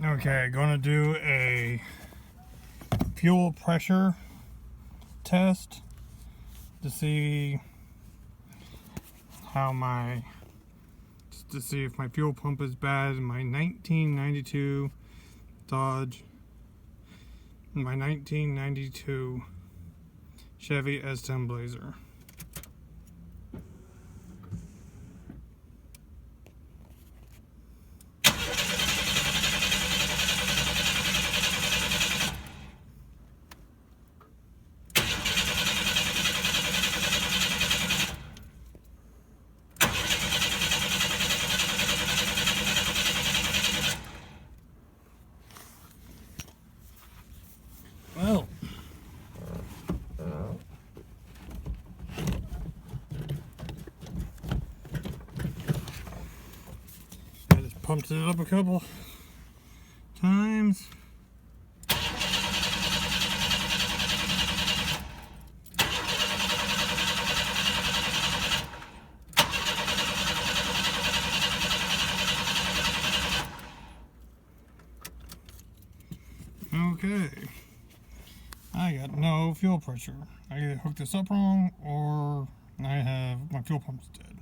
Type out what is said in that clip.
Okay, gonna do a fuel pressure test to see if my fuel pump is bad in my 1992 Dodge, my 1992 Chevy S10 Blazer. Well, I just pumped it up a couple times. Okay, I got no fuel pressure. I either hooked this up wrong or my fuel pump's dead.